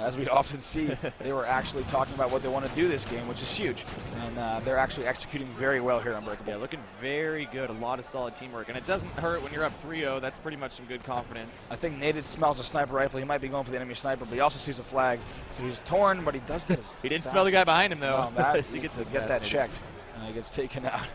as we often see, they were actually talking about what they want to do this game, which is huge. And they're actually executing very well here on Breakable. Yeah, looking very good. A lot of solid teamwork. And it doesn't hurt when you're up 3-0. That's pretty much some good confidence. I think Naded smells a sniper rifle. He might be going for the enemy sniper, but he also sees a flag. So he's torn, but he does get his He didn't smell the guy behind him, though. He gets to get that checked. He gets taken out.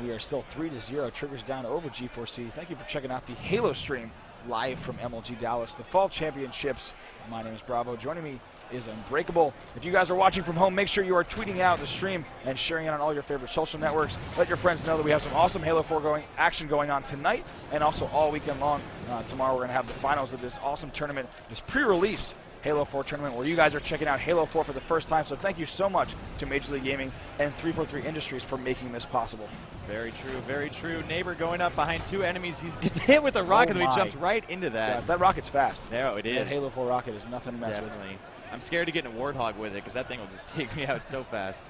We are still 3-0. Triggers down over G4C. Thank you for checking out the Halo stream live from MLG Dallas, the Fall Championships. My name is Bravo. Joining me is Unbreakable. If you guys are watching from home, make sure you are tweeting out the stream and sharing it on all your favorite social networks. Let your friends know that we have some awesome Halo 4 action going on tonight and also all weekend long. Tomorrow we're going to have the finals of this awesome tournament, this pre-release Halo 4 tournament where you guys are checking out Halo 4 for the first time. So thank you so much to Major League Gaming and 343 Industries for making this possible. Very true, very true. Neighbor going up behind two enemies. He gets hit with a rocket, and he jumped right into that. Yeah, that rocket's fast. No, it is. That Halo 4 rocket is nothing to mess with. Definitely. I'm scared to get in a Warthog with it because that thing will just take me out so fast.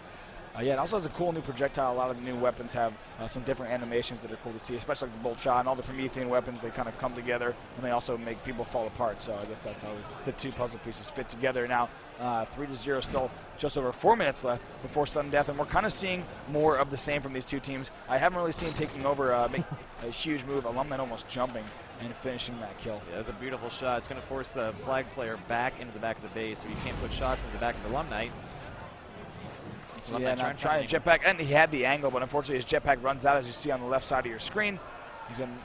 Yeah, it also has a cool new projectile. A lot of the new weapons have some different animations that are cool to see, especially like the bolt shot and all the Promethean weapons. They kind of come together, and they also make people fall apart. So I guess that's how the two puzzle pieces fit together. Now, 3-0, still just over 4 minutes left before sudden death, and we're kind of seeing more of the same from these two teams. I haven't really seen taking over make a huge move. Elumnite almost jumping and finishing that kill. Yeah, that's a beautiful shot. It's going to force the flag player back into the back of the base, so you can't put shots into the back of Elumnite. So yeah, now trying to jetpack, and he had the angle, but unfortunately his jetpack runs out, as you see on the left side of your screen.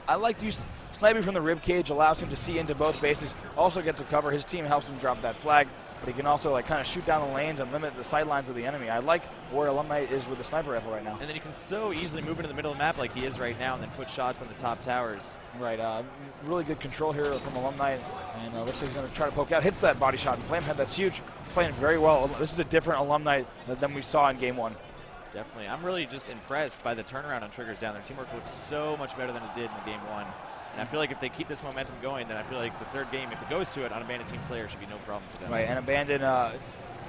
I like to use sniping from the rib cage, allows him to see into both bases, also get to cover. His team helps him drop that flag, but he can also like kind of shoot down the lanes and limit the sidelines of the enemy. I like where Elumnite is with the sniper rifle right now. And then he can so easily move into the middle of the map like he is right now and then put shots on the top towers. Right, really good control here from Elumnite, and looks like he's going to try to poke out. Hits that body shot, and Flamehead, that's huge. Playing very well. This is a different Elumnite than we saw in Game 1. Definitely. I'm really just impressed by the turnaround on Triggers down. Their teamwork looks so much better than it did in Game 1. And I feel like if they keep this momentum going, then I feel like the third game, if it goes to it on Abandoned Team Slayer, should be no problem for them. Right, and Abandoned,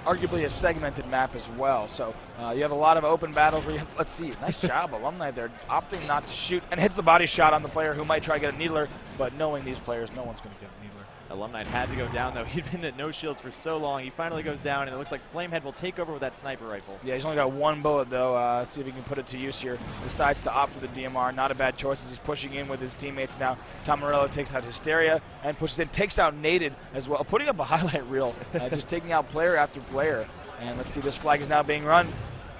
arguably a segmented map as well. So you have a lot of open battles where let's see, nice job, Elumnite. They're opting not to shoot and hits the body shot on the player who might try to get a needler, but knowing these players, no one's going to get a needler. Elumnite had to go down, though. He'd been at no shields for so long. He finally goes down, and it looks like Flamehead will take over with that sniper rifle. Yeah, he's only got one bullet, though. Let's see if he can put it to use here. Decides to opt for the DMR. Not a bad choice as he's pushing in with his teammates now. Morello takes out Hysteria and pushes in, takes out Naded as well, putting up a highlight reel, just taking out player after player. And let's see, this flag is now being run.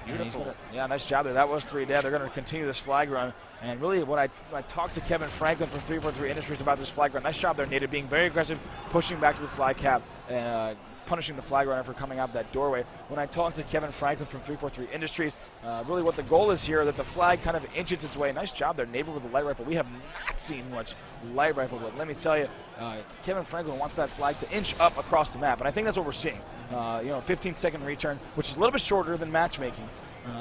Beautiful. Yeah, nice job there. That was 3 dead. They're going to continue this flag run. And really, when I talked to Kevin Franklin from 343 Industries about this flag run, nice job there, Naded, being very aggressive, pushing back to the flag cap, and punishing the flag runner for coming out that doorway. When I talked to Kevin Franklin from 343 Industries, really what the goal is here, that the flag kind of inches its way. Nice job there, Neighbor with the light rifle. We have not seen much light rifle, but let me tell you, Kevin Franklin wants that flag to inch up across the map, and I think that's what we're seeing. 15-second return, which is a little bit shorter than matchmaking.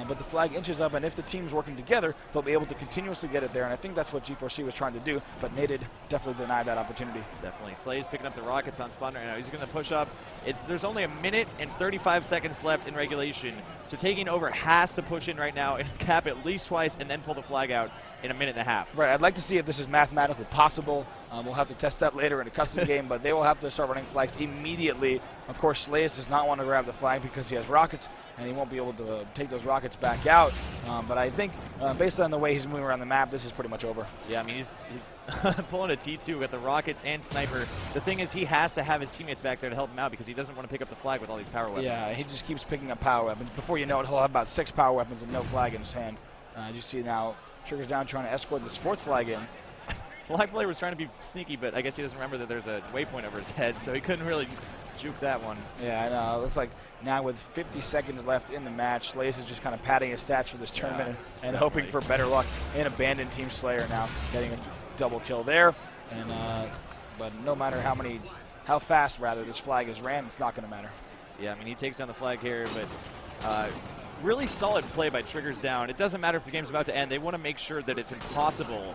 But the flag inches up, and if the team's working together, they'll be able to continuously get it there, and I think that's what G4C was trying to do, but Naded definitely denied that opportunity. Definitely. Slayz picking up the rockets on spawn right now. He's going to push up. There's only 1 minute and 35 seconds left in regulation, so taking over has to push in right now and cap at least twice and then pull the flag out in 1.5 minutes. Right, I'd like to see if this is mathematically possible. We'll have to test that later in a custom game, but they will have to start running flags immediately. Of course, Slayz does not want to grab the flag because he has rockets, and he won't be able to take those rockets back out. But I think, based on the way he's moving around the map, this is pretty much over. Yeah, I mean, he's pulling a T2 with the rockets and sniper. The thing is, he has to have his teammates back there to help him out because he doesn't want to pick up the flag with all these power weapons. Yeah, he just keeps picking up power weapons. Before you know it, he'll have about 6 power weapons and no flag in his hand. As you see now, Triggers down trying to escort this 4th flag in. Flag player was trying to be sneaky, but I guess he doesn't remember that there's a waypoint over his head, so he couldn't really juke that one. Yeah, I know. It looks like now with 50 seconds left in the match, Slayz is just kind of padding his stats for this tournament and hoping for better luck. And Abandoned Team Slayer now getting a double kill there. And but no matter how fast this flag is ran, it's not going to matter. Yeah, I mean, he takes down the flag here, but really solid play by Triggers down. It doesn't matter if the game's about to end. They want to make sure that it's impossible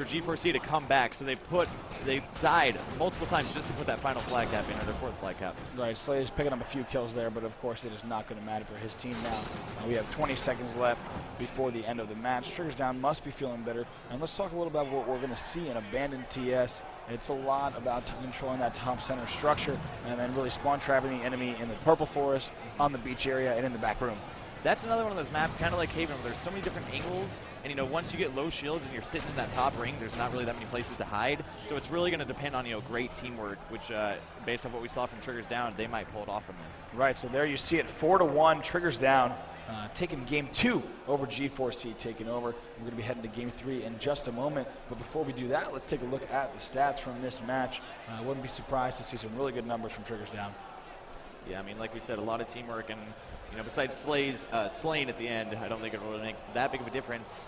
for G4C to come back. So they died multiple times just to put that final flag cap in, or their fourth flag cap. Right, Slayz picking up a few kills there, but of course it is not going to matter for his team now. We have 20 seconds left before the end of the match. Triggers Down must be feeling better. And let's talk a little about what we're going to see in Abandoned TS. It's a lot about controlling that top center structure and then really spawn trapping the enemy in the purple forest, on the beach area, and in the back room. That's another one of those maps, kind of like Haven, where there's so many different angles, and once you get low shields and you're sitting in that top ring, there's not really that many places to hide. So it's really going to depend on great teamwork, which based on what we saw from Triggers Down, they might pull it off from this. Right, so there you see it, 4-1, Triggers Down, taking game 2 over G4C, taking over. We're going to be heading to game 3 in just a moment. But before we do that, let's take a look at the stats from this match. I wouldn't be surprised to see some really good numbers from Triggers Down. Yeah, I mean, like we said, a lot of teamwork, and besides Slayz slaying at the end, I don't think it will really make that big of a difference.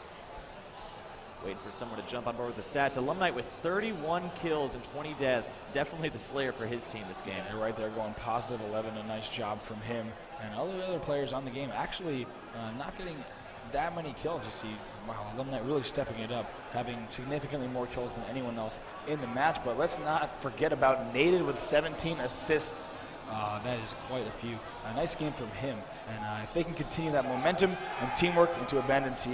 Waiting for someone to jump on board with the stats. Elumnite with 31 kills and 20 deaths. Definitely the slayer for his team this game. You're right there, going positive 11. A nice job from him. And all the other players on the game actually not getting that many kills. You see, wow, Elumnite really stepping it up, having significantly more kills than anyone else in the match. But let's not forget about Naded with 17 assists. That is quite a few. A nice game from him. And if they can continue that momentum and teamwork into Abandoned TS,